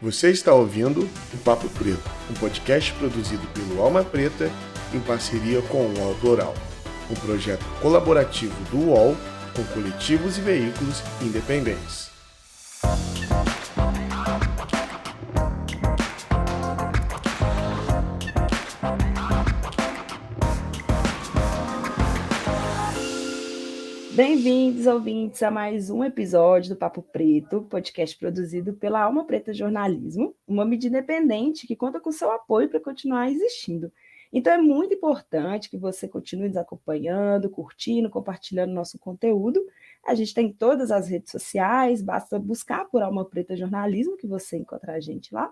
Você está ouvindo o Papo Preto, um podcast produzido pelo Alma Preta em parceria com o UOL Plural, um projeto colaborativo do UOL com coletivos e veículos independentes. Bem-vindos, ouvintes, a mais um episódio do Papo Preto, podcast produzido pela Alma Preta Jornalismo, uma mídia independente que conta com seu apoio para continuar existindo. Então é muito importante que você continue nos acompanhando, curtindo, compartilhando nosso conteúdo. A gente tem todas as redes sociais, basta buscar por Alma Preta Jornalismo, que você encontra a gente lá.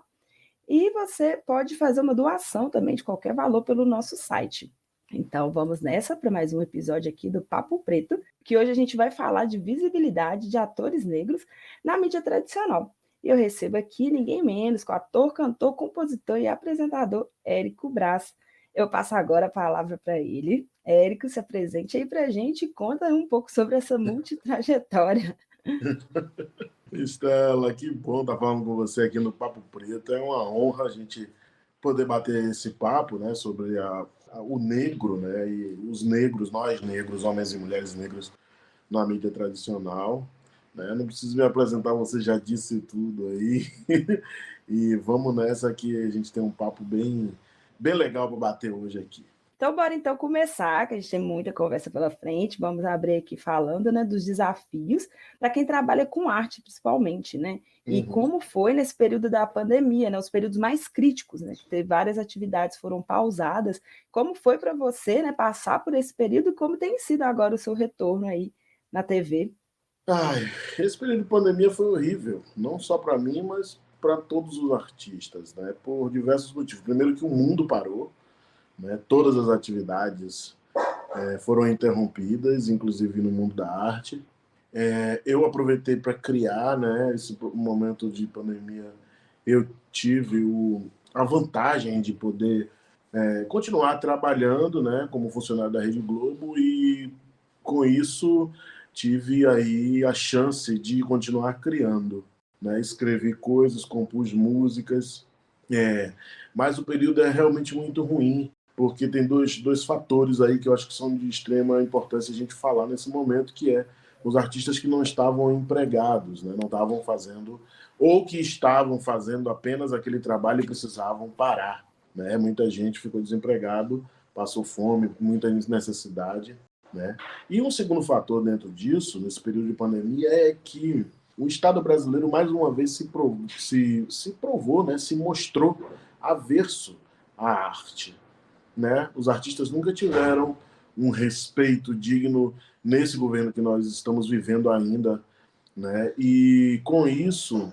E você pode fazer uma doação também de qualquer valor pelo nosso site. Então vamos nessa para mais um episódio aqui do Papo Preto, que hoje a gente vai falar de visibilidade de atores negros na mídia tradicional. E eu recebo aqui ninguém menos que o ator, cantor, compositor e apresentador Érico Braz. Eu passo agora a palavra para ele. Érico, se apresente aí para a gente e conta um pouco sobre essa multitrajetória. Estela, que bom estar falando com você aqui no Papo Preto. É uma honra a gente poder bater esse papo, né, sobre o negro, né, e os negros, nós negros, homens e mulheres negros na mídia tradicional. Né? Não preciso me apresentar, você já disse tudo aí. E vamos nessa que a gente tem um papo bem legal para bater hoje aqui. Então, bora então começar, que a gente tem muita conversa pela frente. Vamos abrir aqui falando, né, dos desafios para quem trabalha com arte, principalmente, né? E como foi nesse período da pandemia, né? Os períodos mais críticos, né? Que várias atividades foram pausadas. Como foi para você, né, passar por esse período e como tem sido agora o seu retorno aí na TV? Esse período de pandemia foi horrível, não só para mim, mas para todos os artistas, né? Por diversos motivos. Primeiro que o mundo parou, né? Todas as atividades foram interrompidas, inclusive no mundo da arte. Eu aproveitei para criar, né? Esse momento de pandemia, eu tive a vantagem de poder continuar trabalhando, né? Como funcionário da Rede Globo e com isso tive aí a chance de continuar criando, né? Escrevi coisas, compus músicas, mas o período é realmente muito ruim, porque tem dois fatores aí que eu acho que são de extrema importância a gente falar nesse momento, que é os artistas que não estavam empregados, né? Não estavam fazendo, ou que estavam fazendo apenas aquele trabalho e precisavam parar. Né? Muita gente ficou desempregado, passou fome, muita necessidade. Né? E um segundo fator dentro disso, nesse período de pandemia, é que o Estado brasileiro, mais uma vez, se provou, né? Se mostrou averso à arte. Né? Os artistas nunca tiveram um respeito digno nesse governo que nós estamos vivendo ainda. Né? E com isso,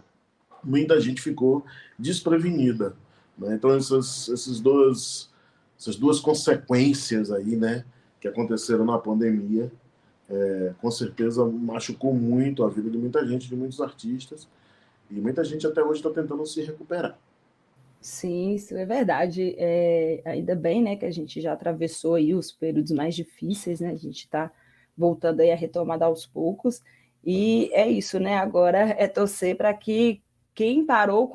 muita gente ficou desprevenida. Né? Então, essas duas consequências aí, né, que aconteceram na pandemia, com certeza machucou muito a vida de muita gente, de muitos artistas, e muita gente até hoje está tentando se recuperar. Sim, isso é verdade. Ainda bem, né, que a gente já atravessou aí os períodos mais difíceis, né? A gente está voltando aí a retomada aos poucos. E é isso, né? Agora é torcer para que quem parou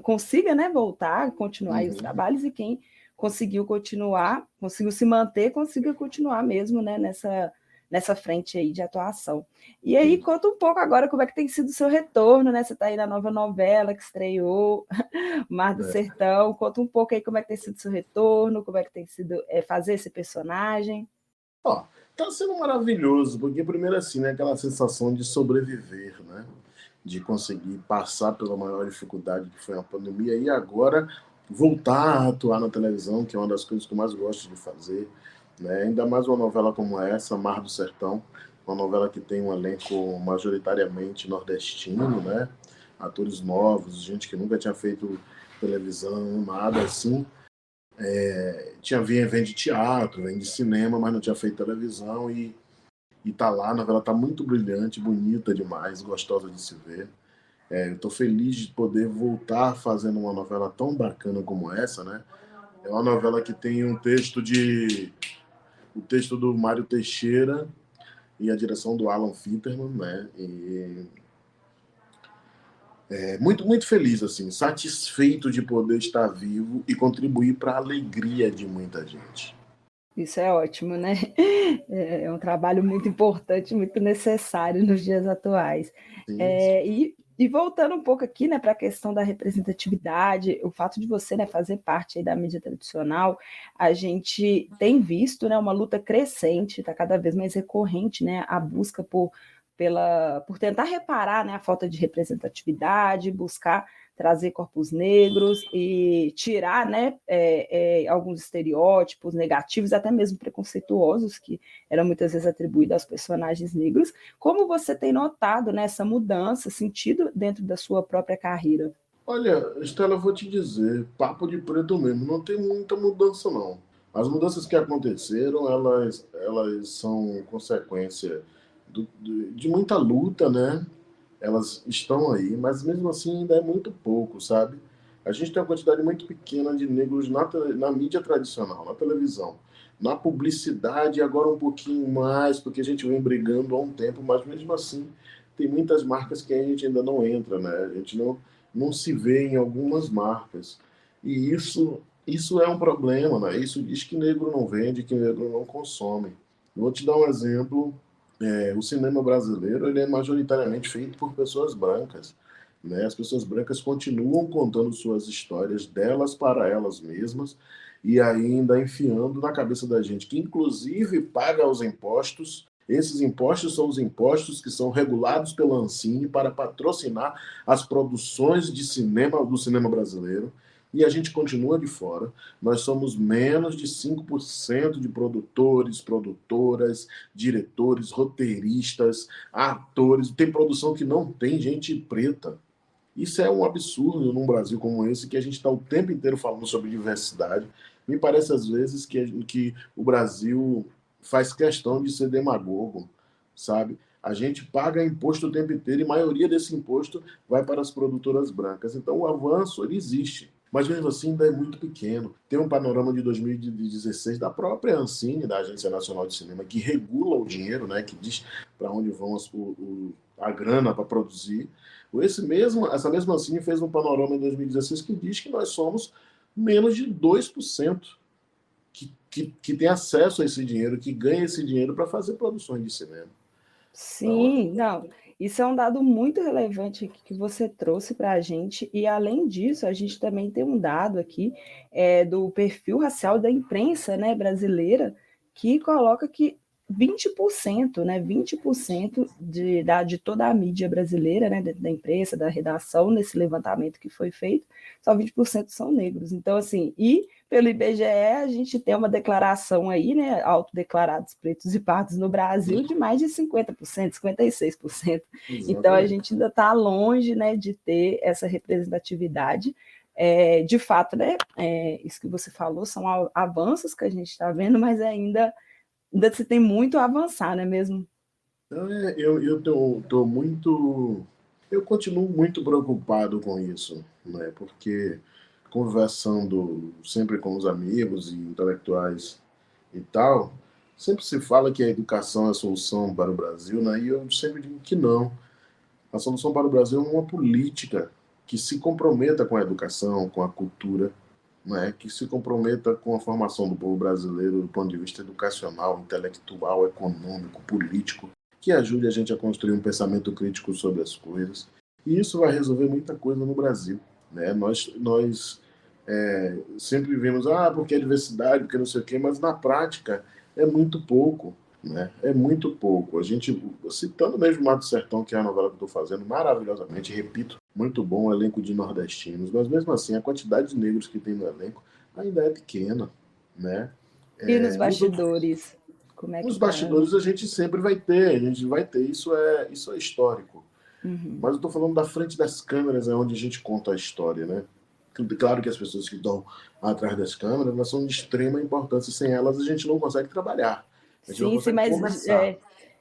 consiga, né, voltar, continuar aí os trabalhos, e quem conseguiu continuar, conseguiu se manter, consiga continuar mesmo, né, nessa frente aí de atuação. E aí, conta um pouco agora como é que tem sido o seu retorno, né? Você está aí na nova novela que estreou, Mar do Sertão. Conta um pouco aí como é que tem sido o seu retorno, como é que tem sido fazer esse personagem. Tá sendo maravilhoso, porque primeiro assim, né, aquela sensação de sobreviver, né? De conseguir passar pela maior dificuldade que foi a pandemia e agora voltar a atuar na televisão, que é uma das coisas que eu mais gosto de fazer. Né? Ainda mais uma novela como essa, Mar do Sertão, uma novela que tem um elenco majoritariamente nordestino, né? Atores novos, gente que nunca tinha feito televisão, nada assim. Vem de teatro, vem de cinema, mas não tinha feito televisão e tá lá. A novela tá muito brilhante, bonita demais, gostosa de se ver. Eu estou feliz de poder voltar fazendo uma novela tão bacana como essa, né? É uma novela que tem o texto do Mário Teixeira e a direção do Alan Finterman, né? Muito, muito feliz, assim, satisfeito de poder estar vivo e contribuir para a alegria de muita gente. Isso é ótimo, né? É um trabalho muito importante, muito necessário nos dias atuais. Sim, E voltando um pouco aqui, né, para a questão da representatividade, o fato de você, né, fazer parte aí da mídia tradicional, a gente tem visto, né, uma luta crescente, está cada vez mais recorrente, né, a busca por tentar reparar, né, a falta de representatividade, buscar trazer corpos negros e tirar, né, alguns estereótipos negativos, até mesmo preconceituosos, que eram muitas vezes atribuídos aos personagens negros. Como você tem notado, né, essa mudança, sentido dentro da sua própria carreira? olha, Estela, eu vou te dizer, papo de preto mesmo, não tem muita mudança, não. As mudanças que aconteceram, elas são consequência de muita luta, né? Elas estão aí, mas mesmo assim ainda é muito pouco, sabe? A gente tem uma quantidade muito pequena de negros na mídia tradicional, na televisão. Na publicidade, agora um pouquinho mais, porque a gente vem brigando há um tempo, mas mesmo assim tem muitas marcas que a gente ainda não entra, né? A gente não se vê em algumas marcas. E isso é um problema, né? Isso diz que negro não vende, que negro não consome. Vou te dar um exemplo. O cinema brasileiro ele é majoritariamente feito por pessoas brancas, né? As pessoas brancas continuam contando suas histórias delas para elas mesmas e ainda enfiando na cabeça da gente que inclusive paga os impostos. Esses impostos são os impostos que são regulados pela Ancine para patrocinar as produções de cinema do cinema brasileiro. E a gente continua de fora. Nós somos menos de 5% de produtores, produtoras, diretores, roteiristas, atores. Tem produção que não tem gente preta. Isso é um absurdo num Brasil como esse, que a gente está o tempo inteiro falando sobre diversidade. Me parece, às vezes, que o Brasil faz questão de ser demagogo, sabe? A gente paga imposto o tempo inteiro e a maioria desse imposto vai para as produtoras brancas. Então, o avanço ele existe. Mas mesmo assim ainda é muito pequeno. Tem um panorama de 2016 da própria Ancine, da Agência Nacional de Cinema, que regula o dinheiro, né, que diz para onde vão a grana para produzir. Essa mesma Ancine fez um panorama em 2016 que diz que nós somos menos de 2% que tem acesso a esse dinheiro, que ganha esse dinheiro para fazer produções de cinema. Então, Sim, não, isso é um dado muito relevante que você trouxe para a gente, e além disso, a gente também tem um dado aqui do perfil racial da imprensa, né, brasileira, que coloca que 20%, né, 20% de toda a mídia brasileira, né, da imprensa, da redação, nesse levantamento que foi feito, só 20% são negros. Então, assim, e pelo IBGE, a gente tem uma declaração aí, né, autodeclarados pretos e pardos no Brasil, de mais de 50%, 56%. Então, a exatamente. gente ainda está longe, né, de ter essa representatividade. De fato, né, isso que você falou são avanços que a gente está vendo, mas ainda se tem muito a avançar, não é mesmo? Então, tô muito. Eu continuo muito preocupado com isso, né? Porque conversando sempre com os amigos e intelectuais e tal, sempre se fala que a educação é a solução para o Brasil, né? E eu sempre digo que não. A solução para o Brasil é uma política que se comprometa com a educação, com a cultura, né? Que se comprometa com a formação do povo brasileiro do ponto de vista educacional, intelectual, econômico, político, que ajude a gente a construir um pensamento crítico sobre as coisas. E isso vai resolver muita coisa no Brasil, né? Nós sempre vemos, porque é diversidade, porque não sei o quê, mas na prática é muito pouco, né? É muito pouco. A gente, citando mesmo Mato Sertão, que é a novela que eu estou fazendo, maravilhosamente, repito, muito bom, um elenco de nordestinos, mas mesmo assim a quantidade de negros que tem no elenco ainda é pequena, né? E nos Nos outros, bastidores, como é que nos tá? bastidores a gente sempre vai ter, a gente vai ter, isso é histórico. Uhum. Mas eu estou falando da frente das câmeras, é onde a gente conta a história, né? Claro que as pessoas que estão atrás das câmeras, elas são de extrema importância. Sem elas, a gente não consegue trabalhar. A gente não Sim, sim, consegue mas conversar.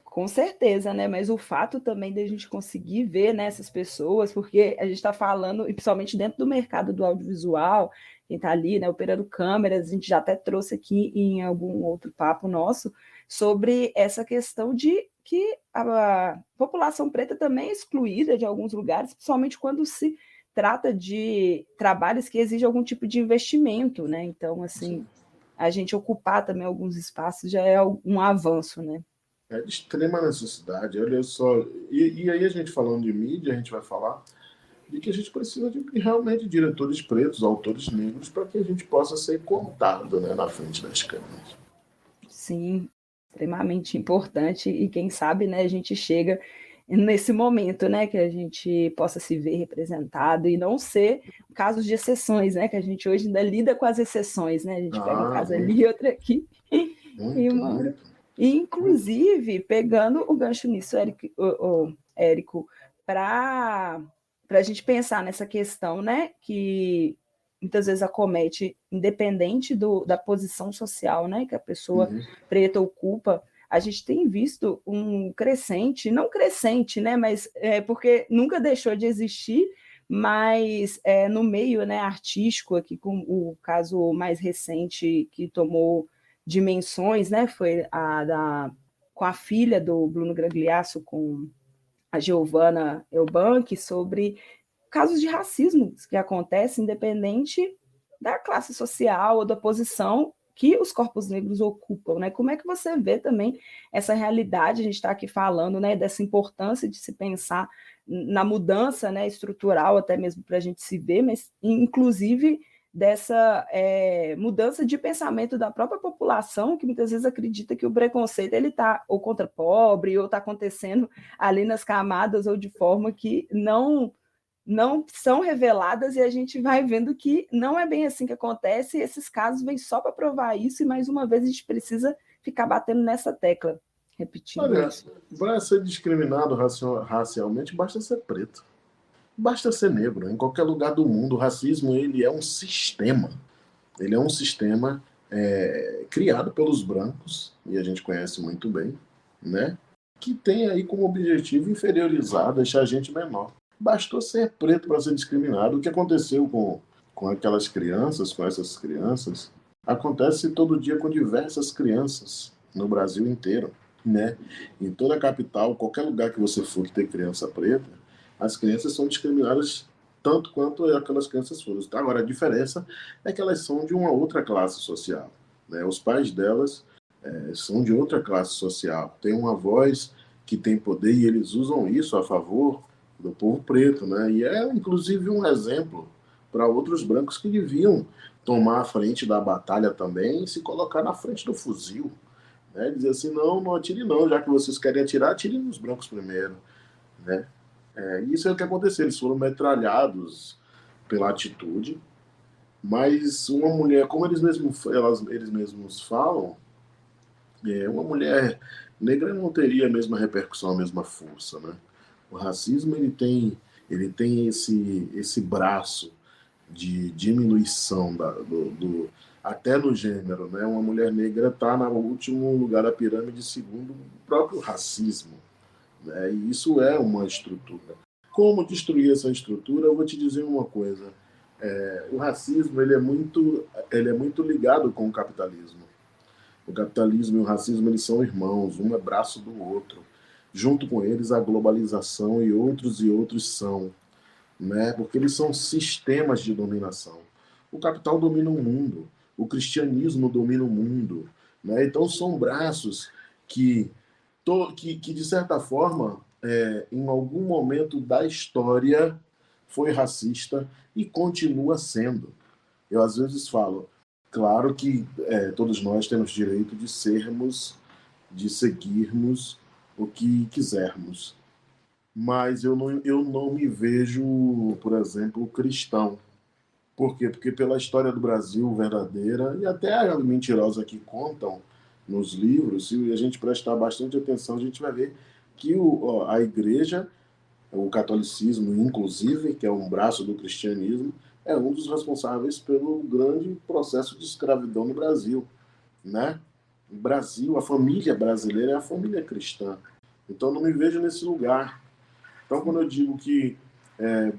com certeza, né? Mas o fato também de a gente conseguir ver, né, essas pessoas, porque a gente está falando, e principalmente dentro do mercado do audiovisual, quem está ali, né, operando câmeras, a gente já até trouxe aqui em algum outro papo nosso sobre essa questão de que a população preta também é excluída de alguns lugares, principalmente quando se trata de trabalhos que exigem algum tipo de investimento, né? Então, assim, a gente ocupar também alguns espaços já é um avanço, né? É de extrema necessidade, olha só. E aí a gente falando de mídia, a gente vai falar de que a gente precisa de realmente diretores pretos, autores negros, para que a gente possa ser contado, né, na frente das câmeras. Sim, extremamente importante, e quem sabe, né, a gente chega nesse momento, né, que a gente possa se ver representado e não ser casos de exceções, né, que a gente hoje ainda lida com as exceções, né, a gente pega um caso ali, outro aqui, e Muito. E, inclusive, pegando o gancho nisso, Érico, para a gente pensar nessa questão, né, que muitas vezes acomete, independente da posição social, né, que a pessoa preta ocupa, a gente tem visto um crescente, não crescente, né, mas porque nunca deixou de existir, mas no meio, né, artístico, aqui com o caso mais recente que tomou dimensões, né, foi com a filha do Bruno Gagliasso, com a Giovanna Eubank, sobre casos de racismo que acontecem independente da classe social ou da posição que os corpos negros ocupam, né? Como é que você vê também essa realidade? A gente está aqui falando, né, dessa importância de se pensar na mudança, né, estrutural, até mesmo para a gente se ver, mas inclusive dessa mudança de pensamento da própria população, que muitas vezes acredita que o preconceito ele está ou contra pobre, ou está acontecendo ali nas camadas, ou de forma que não são reveladas, e a gente vai vendo que não é bem assim que acontece, e esses casos vêm só para provar isso, e mais uma vez a gente precisa ficar batendo nessa tecla, repetindo isso. Para ser discriminado racialmente, basta ser preto. Basta ser negro. Em qualquer lugar do mundo, o racismo ele é um sistema. Ele é um sistema criado pelos brancos, e a gente conhece muito bem, né? Que tem aí como objetivo inferiorizar, deixar a gente menor. Bastou ser preto para ser discriminado. O que aconteceu com aquelas crianças, com essas crianças, acontece todo dia com diversas crianças no Brasil inteiro, né? Em toda a capital, qualquer lugar que você for que tem criança preta, as crianças são discriminadas tanto quanto aquelas crianças foram. Agora, a diferença é que elas são de uma outra classe social, né? Os pais delas são de outra classe social, têm uma voz que tem poder, e eles usam isso a favor do povo preto, né? E é, inclusive, um exemplo para outros brancos que deviam tomar a frente da batalha também e se colocar na frente do fuzil, né? Dizer assim, não atire não, já que vocês querem atirar, atirem nos brancos primeiro, né? Isso é o que aconteceu, eles foram metralhados pela atitude, mas uma mulher, como eles mesmos falam, uma mulher negra não teria a mesma repercussão, a mesma força, né? O racismo ele tem esse braço de diminuição até no gênero, né? Uma mulher negra está no último lugar da pirâmide segundo o próprio racismo, né? E isso é uma estrutura. Como destruir essa estrutura? Eu vou te dizer uma coisa. O racismo ele é muito ligado com o capitalismo. O capitalismo e o racismo eles são irmãos, um é braço do outro. Junto com eles a globalização e outros são, né? Porque eles são sistemas de dominação. O capital domina o mundo, o cristianismo domina o mundo, né? Então são braços que de certa forma, em algum momento da história foi racista e continua sendo. Eu às vezes falo, claro que todos nós temos direito de seguirmos o que quisermos, mas eu não me vejo, por exemplo, cristão. Por quê? Porque pela história do Brasil verdadeira, e até a mentirosa que contam nos livros, se a gente prestar bastante atenção, a gente vai ver que a igreja, o catolicismo, inclusive, que é um braço do cristianismo, é um dos responsáveis pelo grande processo de escravidão no Brasil, né? O Brasil, a família brasileira é a família cristã. Então, não me vejo nesse lugar. Então, quando eu digo que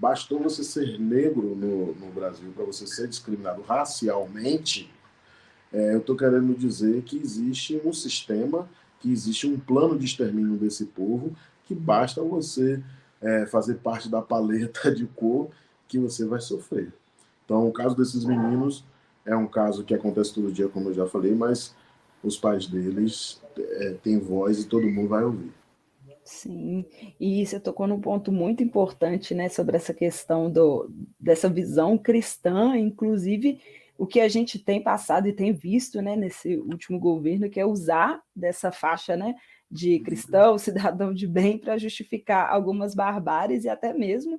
bastou você ser negro no Brasil para você ser discriminado racialmente, eu estou querendo dizer que existe um sistema que existe um plano de extermínio desse povo, que basta você fazer parte da paleta de cor que você vai sofrer. Então, o caso desses meninos é um caso que acontece todo dia, como eu já falei, mas os pais deles têm voz e todo mundo vai ouvir. Sim, e você tocou num ponto muito importante, né, sobre essa questão dessa visão cristã, inclusive o que a gente tem passado e tem visto, né, nesse último governo, que é usar dessa faixa, né, de cristão, cidadão de bem, para justificar algumas barbáries e até mesmo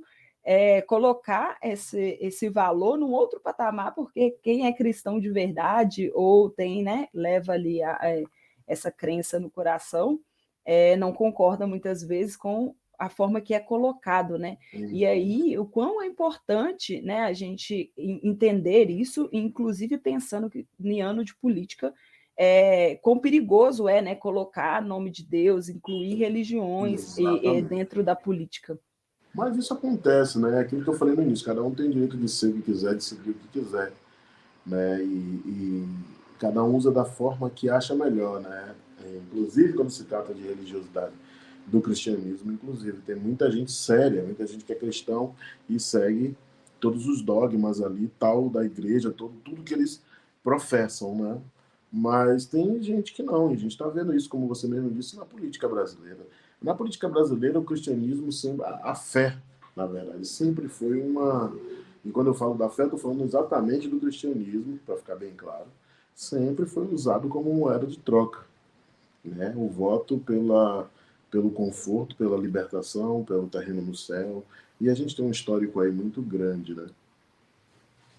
colocar esse valor num outro patamar, porque quem é cristão de verdade ou tem, né, leva ali essa crença no coração, não concorda muitas vezes com a forma que é colocado, né? E aí, o quão é importante, né, a gente entender isso, inclusive pensando que em ano de política, quão perigoso é, né, colocar nome de Deus, incluir religiões dentro da política. Mas isso acontece, né? É aquilo que eu falei no início, cada um tem direito de ser o que quiser, de seguir o que quiser, né? E cada um usa da forma que acha melhor, né? Inclusive quando se trata de religiosidade do cristianismo, inclusive tem muita gente séria, muita gente que é cristão e segue todos os dogmas ali, tal da igreja, tudo que eles professam, né? Mas tem gente que não, e a gente está vendo isso, como você mesmo disse, na política brasileira. Na política brasileira, o cristianismo, sempre, a fé, na verdade, sempre foi uma. E quando eu falo da fé, estou falando exatamente do cristianismo, para ficar bem claro, sempre foi usado como moeda de troca, né? O voto pelo conforto, pela libertação, pelo terreno no céu. E a gente tem um histórico aí muito grande, né?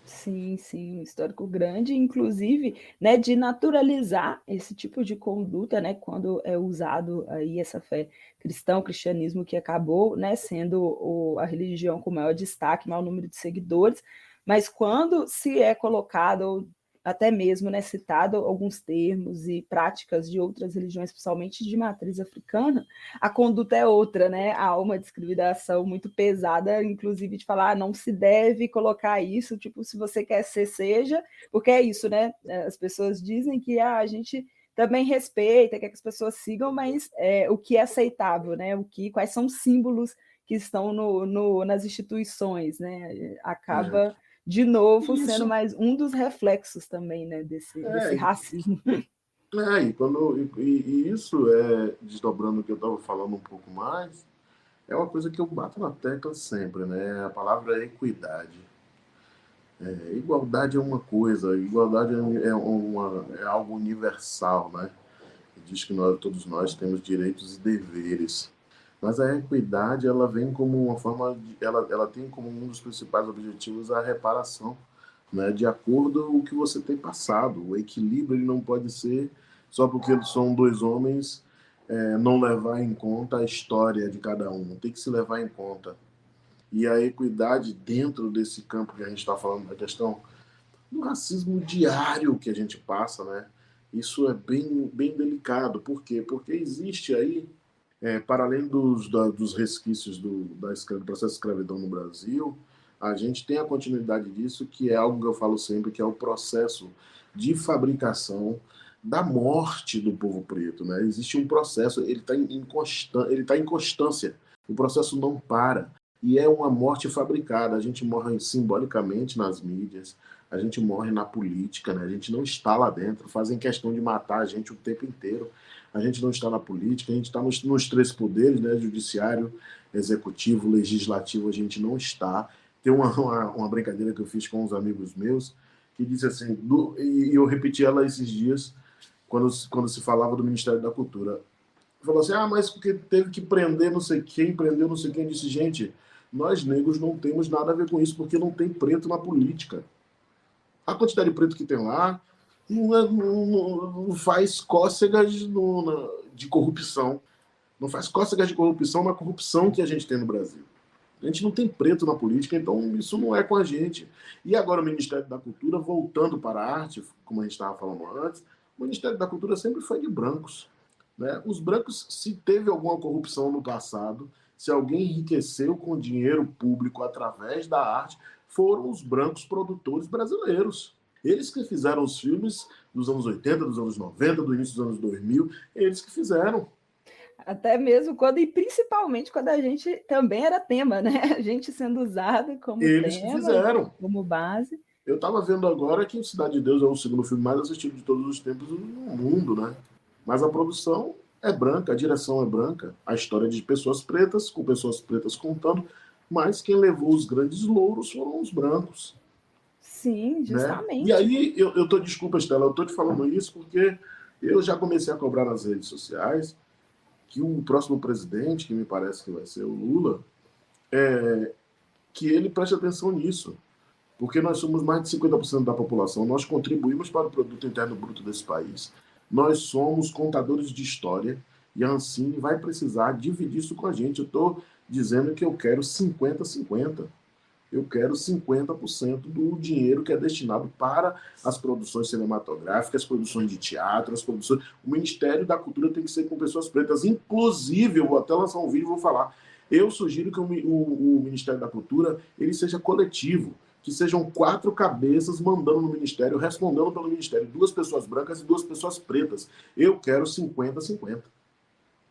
Sim, sim, um histórico grande, inclusive, né, de naturalizar esse tipo de conduta, né, quando é usado aí essa fé cristã, o cristianismo que acabou, né, sendo a religião com maior destaque, maior número de seguidores, mas quando se é colocado, ou até mesmo, né, citado alguns termos e práticas de outras religiões, principalmente de matriz africana, a conduta é outra, né? Há uma discriminação muito pesada, inclusive de falar, não se deve colocar isso, tipo, se você quer ser, seja, porque é isso, né? As pessoas dizem que a gente também respeita, quer que as pessoas sigam, mas o que é aceitável, né? Quais são os símbolos que estão nas instituições, né? Acaba de novo sendo Isso, mais um dos reflexos também, né, desse racismo. E isso desdobrando o que eu estava falando um pouco mais, é uma coisa que eu bato na tecla sempre, né? A palavra é equidade. Igualdade é uma coisa, igualdade é algo universal, né? Diz que todos nós temos direitos e deveres. Mas a equidade, ela vem como uma forma, ela tem como um dos principais objetivos a reparação, né? De acordo com o que você tem passado. O equilíbrio ele não pode ser só porque são dois homens, não levar em conta a história de cada um. Tem que se levar em conta. E a equidade dentro desse campo que a gente está falando, da questão do racismo diário que a gente passa, né? Isso é bem delicado. Por quê? Porque existe aí, para além dos resquícios do processo de escravidão no Brasil, a gente tem a continuidade disso, que é algo que eu falo sempre, que é o processo de fabricação da morte do povo preto, né? Existe um processo, ele está em constância. O processo não para. E é uma morte fabricada. A gente morre simbolicamente nas mídias, a gente morre na política, né? A gente não está lá dentro, fazem questão de matar a gente o tempo inteiro. A gente não está na política, a gente está nos três poderes, né? Judiciário, executivo, legislativo, a gente não está. Tem uma brincadeira que eu fiz com uns amigos meus, que disse assim, e eu repeti ela esses dias, quando se falava do Ministério da Cultura. Falou assim, mas porque teve que prender não sei quem, prendeu não sei quem. Eu disse, gente, nós negros não temos nada a ver com isso, porque não tem preto na política. A quantidade de preto que tem lá não faz cócegas de corrupção. Não faz cócegas de corrupção na corrupção que a gente tem no Brasil. A gente não tem preto na política, então isso não é com a gente. E agora o Ministério da Cultura, voltando para a arte, como a gente estava falando antes, o Ministério da Cultura sempre foi de brancos. Né? Os brancos, se teve alguma corrupção no passado, se alguém enriqueceu com dinheiro público através da arte, foram os brancos produtores brasileiros. Eles que fizeram os filmes dos anos 80, dos anos 90, do início dos anos 2000, eles que fizeram. Até mesmo quando, e principalmente quando a gente também era tema, né? A gente sendo usado como Eles que tema e fizeram. como base. Eu estava vendo agora que Cidade de Deus é o segundo filme mais assistido de todos os tempos no mundo, né? Mas a produção é branca, a direção é branca, a história é de pessoas pretas, com pessoas pretas contando, mas quem levou os grandes louros foram os brancos. Sim, Né? justamente. E aí, desculpa, Estela, eu estou te falando isso porque eu já comecei a cobrar nas redes sociais que o próximo presidente, que me parece que vai ser o Lula, que ele preste atenção nisso. Porque nós somos mais de 50% da população, nós contribuímos para o produto interno bruto desse país. Nós somos contadores de história e a Ancine vai precisar dividir isso com a gente. Eu estou dizendo que eu quero 50-50. Eu quero 50% do dinheiro que é destinado para as produções cinematográficas, as produções de teatro, as produções. O Ministério da Cultura tem que ser com pessoas pretas. Inclusive, eu vou até lançar um vídeo e vou falar. Eu sugiro que o Ministério da Cultura ele seja coletivo, que sejam 4 cabeças mandando no Ministério, respondendo pelo Ministério, 2 pessoas brancas e 2 pessoas pretas. Eu quero 50-50.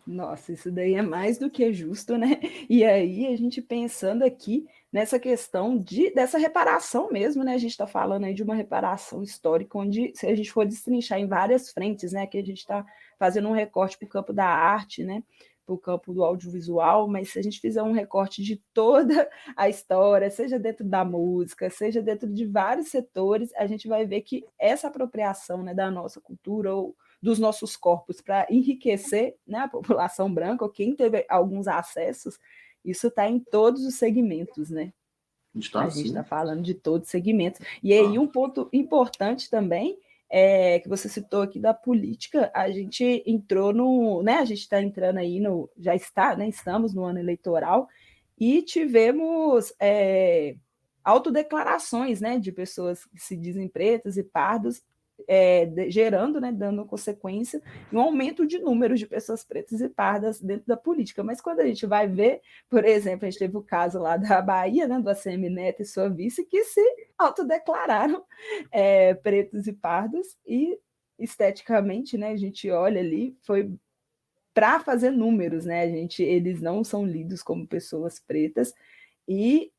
Nossa, isso daí é mais do que justo, né? E aí, a gente pensando aqui nessa questão dessa reparação mesmo, né? A gente está falando aí de uma reparação histórica, onde, se a gente for destrinchar em várias frentes, né? Que a gente está fazendo um recorte para o campo da arte, né? Para o campo do audiovisual, mas se a gente fizer um recorte de toda a história, seja dentro da música, seja dentro de vários setores, a gente vai ver que essa apropriação, né, da nossa cultura ou dos nossos corpos para enriquecer, né, a população branca, ou quem teve alguns acessos, isso está em todos os segmentos, né? Está A gente assim. está falando de todos os segmentos. E aí, um ponto importante também, que você citou aqui da política, a gente entrou no, né, a gente está entrando aí no, já está, né, estamos no ano eleitoral, e tivemos autodeclarações, né, de pessoas que se dizem pretas e pardos, gerando, né, dando consequência um aumento de números de pessoas pretas e pardas dentro da política. Mas quando a gente vai ver, por exemplo, a gente teve o caso lá da Bahia, né, do ACM Neto e sua vice, que se autodeclararam pretos e pardos, e esteticamente, né, a gente olha ali, foi para fazer números, né? Eles não são lidos como pessoas pretas, e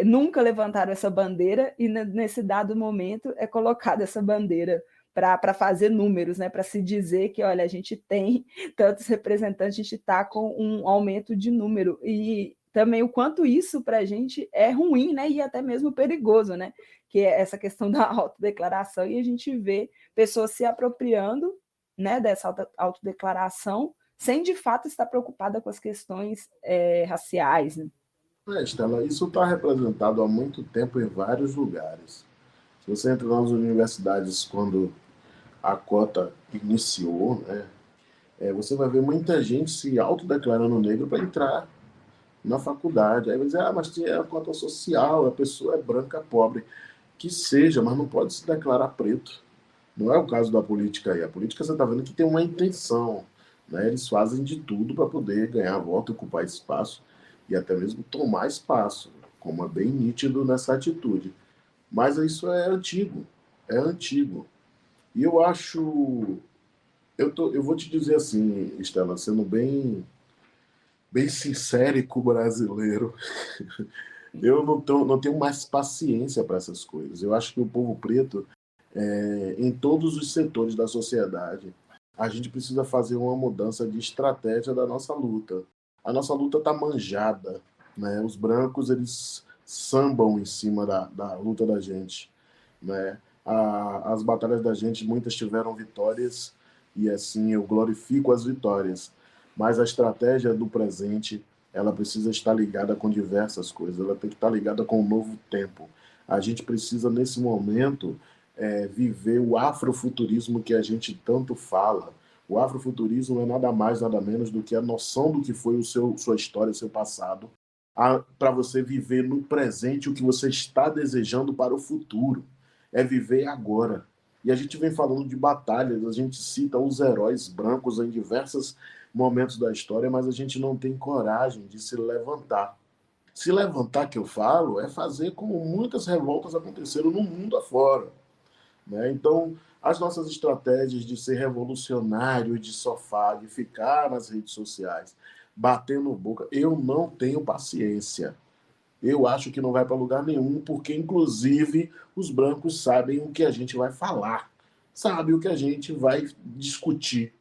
nunca levantaram essa bandeira, e nesse dado momento é colocada essa bandeira para fazer números, né? Para se dizer que, olha, a gente tem tantos representantes, a gente está com um aumento de número, e também o quanto isso para a gente é ruim, né? E até mesmo perigoso, né? Que é essa questão da autodeclaração, e a gente vê pessoas se apropriando, né, dessa autodeclaração, sem de fato estar preocupada com as questões raciais, né? Estela, isso está representado há muito tempo em vários lugares. Se você entra nas universidades quando a cota iniciou, né, você vai ver muita gente se autodeclarando negro para entrar na faculdade. Aí vai dizer, mas é a cota social, a pessoa é branca, pobre. Que seja, mas não pode se declarar preto. Não é o caso da política aí. A política você está vendo que tem uma intenção. Né? Eles fazem de tudo para poder ganhar voto, ocupar espaço e até mesmo tomar espaço, como é bem nítido nessa atitude. Mas isso é antigo. É antigo. E eu acho. Eu vou te dizer assim, Estela, sendo bem sincero com o brasileiro, eu não tenho mais paciência para essas coisas. Eu acho que o povo preto, em todos os setores da sociedade, a gente precisa fazer uma mudança de estratégia da nossa luta. A nossa luta está manjada. Né? Os brancos, eles sambam em cima da luta da gente. Né? As batalhas da gente, muitas tiveram vitórias, e assim eu glorifico as vitórias. Mas a estratégia do presente, ela precisa estar ligada com diversas coisas. Ela tem que estar ligada com um novo tempo. A gente precisa, nesse momento, viver o afrofuturismo que a gente tanto fala. O afrofuturismo é nada mais, nada menos do que a noção do que foi sua história, seu passado, para você viver no presente o que você está desejando para o futuro. É viver agora. E a gente vem falando de batalhas, a gente cita os heróis brancos em diversos momentos da história, mas a gente não tem coragem de se levantar. Se levantar, que eu falo, é fazer como muitas revoltas aconteceram no mundo afora. né? Então, as nossas estratégias de ser revolucionário de sofá, de ficar nas redes sociais, batendo boca, eu não tenho paciência. Eu acho que não vai para lugar nenhum, porque, inclusive, os brancos sabem o que a gente vai falar, sabem o que a gente vai discutir,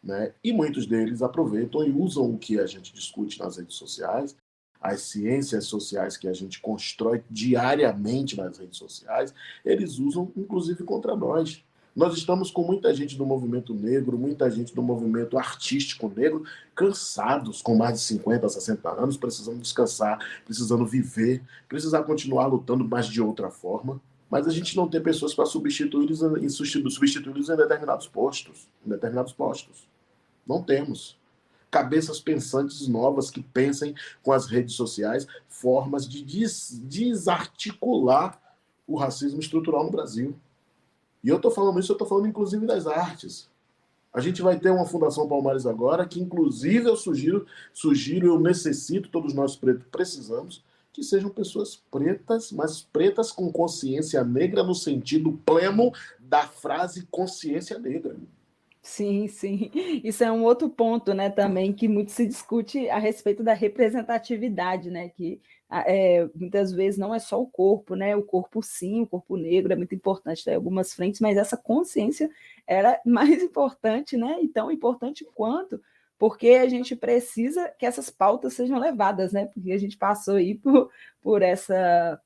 né? E muitos deles aproveitam e usam o que a gente discute nas redes sociais, as ciências sociais que a gente constrói diariamente nas redes sociais, eles usam, inclusive, contra nós. Nós estamos com muita gente do movimento negro, muita gente do movimento artístico negro, cansados, com mais de 50, 60 anos, precisando descansar, precisando viver, precisar continuar lutando, mas de outra forma. Mas a gente não tem pessoas para substituí-los em determinados postos. Não temos. Cabeças pensantes novas que pensem com as redes sociais formas de desarticular o racismo estrutural no Brasil. E eu estou falando isso, eu estou falando inclusive das artes. A gente vai ter uma Fundação Palmares agora, que inclusive eu sugiro, eu necessito, todos nós pretos precisamos, que sejam pessoas pretas, mas pretas com consciência negra no sentido pleno da frase consciência negra. Sim, sim. Isso é um outro ponto, né, também, que muito se discute a respeito da representatividade, né, que muitas vezes não é só o corpo, né, o corpo sim, o corpo negro é muito importante em algumas frentes, mas essa consciência era mais importante, né, e tão importante quanto, porque a gente precisa que essas pautas sejam levadas, né, porque a gente passou aí por essa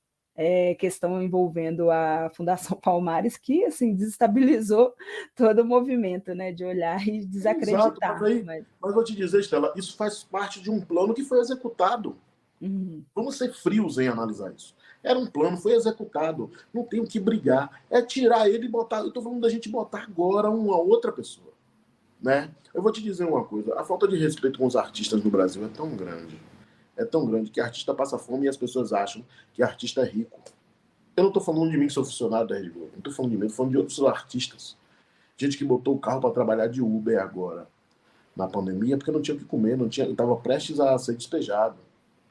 questão envolvendo a Fundação Palmares, que assim, desestabilizou todo o movimento, né, de olhar e desacreditar. Exato, mas vou te dizer, Estela, isso faz parte de um plano que foi executado. Vamos ser frios em analisar isso. Era um plano, foi executado. Não tem o que brigar. É tirar ele e botar. Eu estou falando da gente botar agora uma outra pessoa. Né? Eu vou te dizer uma coisa. A falta de respeito com os artistas no Brasil é tão grande. É tão grande que artista passa fome e as pessoas acham que artista é rico. Eu não estou falando de mim que sou funcionário da Rede Globo. Não estou falando de mim, estou falando de outros artistas. Gente que botou o carro para trabalhar de Uber agora, na pandemia, porque não tinha o que comer, estava prestes a ser despejado.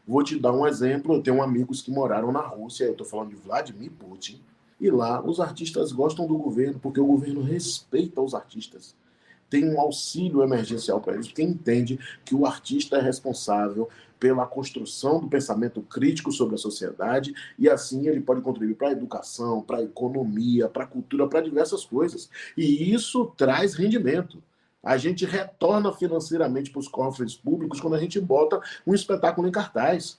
Vou te dar um exemplo. Eu tenho amigos que moraram na Rússia, eu estou falando de Vladimir Putin, e lá os artistas gostam do governo, porque o governo respeita os artistas. Tem um auxílio emergencial para eles, porque entende que o artista é responsável pela construção do pensamento crítico sobre a sociedade e assim ele pode contribuir para a educação, para a economia, para a cultura, para diversas coisas. E isso traz rendimento. A gente retorna financeiramente para os cofres públicos quando a gente bota um espetáculo em cartaz.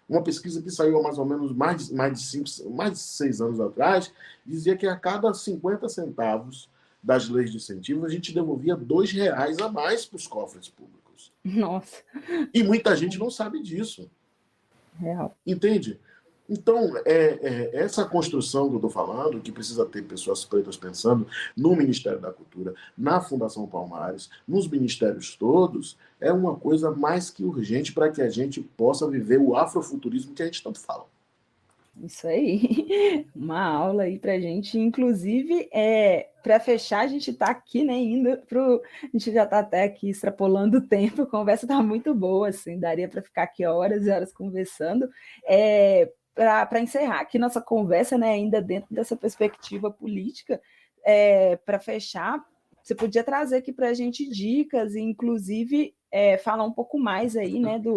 Uma pesquisa que saiu há mais ou menos mais de 6 anos atrás dizia que a cada 50 centavos das leis de incentivo, a gente devolvia R$2 a mais para os cofres públicos. Nossa. E muita gente não sabe disso. Real. Entende? Então, essa construção que eu estou falando, que precisa ter pessoas pretas pensando no Ministério da Cultura, na Fundação Palmares, nos ministérios todos, é uma coisa mais que urgente para que a gente possa viver o afrofuturismo que a gente tanto fala. Isso aí, uma aula aí para a gente, inclusive, para fechar, a gente está aqui, né, a gente já está até aqui extrapolando o tempo, a conversa está muito boa, assim, daria para ficar aqui horas e horas conversando, para encerrar aqui nossa conversa, né, ainda dentro dessa perspectiva política, para fechar, você podia trazer aqui para a gente dicas e, inclusive, falar um pouco mais aí, né, de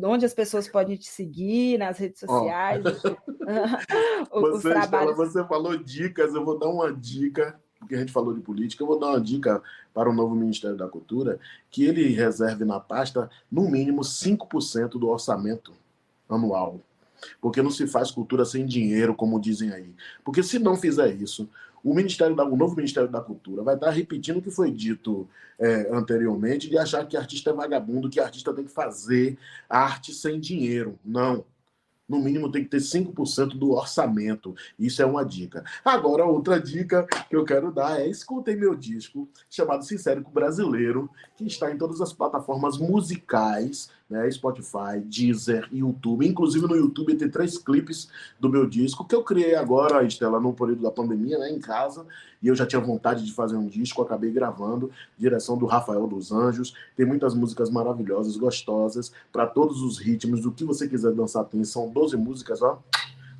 onde as pessoas podem te seguir, nas redes sociais. Os trabalhos. Você falou dicas, eu vou dar uma dica, porque a gente falou de política, eu vou dar uma dica para o novo Ministério da Cultura, que ele reserve na pasta, no mínimo, 5% do orçamento anual. Porque não se faz cultura sem dinheiro, como dizem aí. Porque se não fizer isso, o novo Ministério da Cultura vai estar repetindo o que foi dito anteriormente, de achar que artista é vagabundo, que artista tem que fazer arte sem dinheiro. Não. No mínimo tem que ter 5% do orçamento. Isso é uma dica. Agora, outra dica que eu quero dar é: escutem meu disco chamado Sincérico Brasileiro, que está em todas as plataformas musicais, né? Spotify, Deezer, YouTube. Inclusive no YouTube tem 3 clipes do meu disco, que eu criei agora, Estela, no período da pandemia, né, em casa. E eu já tinha vontade de fazer um disco, acabei gravando, direção do Rafael dos Anjos. Tem muitas músicas maravilhosas, gostosas, para todos os ritmos, do que você quiser dançar tem. São 12 músicas, ó,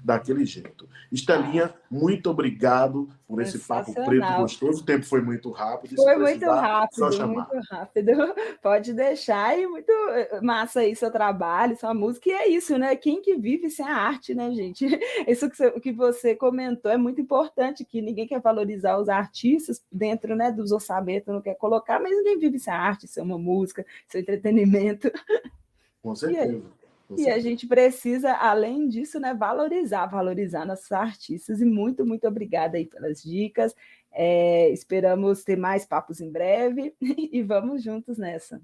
daquele jeito. Estelinha, muito obrigado por esse papo preto gostoso. O tempo foi muito rápido. Foi muito rápido, só chamar. muito rápido. Pode deixar, e muito massa aí seu trabalho, sua música. E é isso, né? Quem que vive sem a arte, né, gente? Isso que você comentou é muito importante, que ninguém quer valorizar os artistas dentro, né, dos orçamentos, não quer colocar, mas ninguém vive sem a arte, sem uma música, sem entretenimento. Com certeza. E a gente precisa, além disso, né, valorizar nossos artistas. E muito, muito obrigada aí pelas dicas. Esperamos ter mais papos em breve e vamos juntos nessa.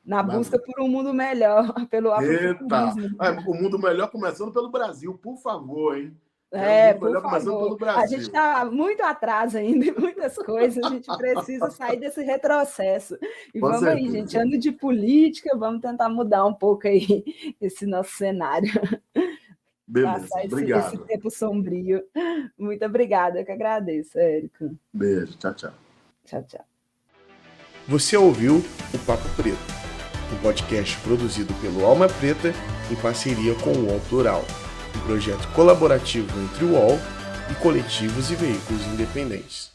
Na busca por um mundo melhor, pelo afrofuturismo. O mundo melhor começando pelo Brasil, por favor, hein? Por favor. A gente está muito atrás ainda em muitas coisas, a gente precisa sair desse retrocesso. E vamos aí, gente, ano de política, vamos tentar mudar um pouco aí esse nosso cenário. Beleza, obrigado. Esse tempo sombrio. Muito obrigada, eu que agradeço, Érico. Beijo, tchau, tchau. Tchau, tchau. Você ouviu o Papo Preto, um podcast produzido pelo Alma Preta em parceria com o UOL Plural, um projeto colaborativo entre o UOL e coletivos e veículos independentes.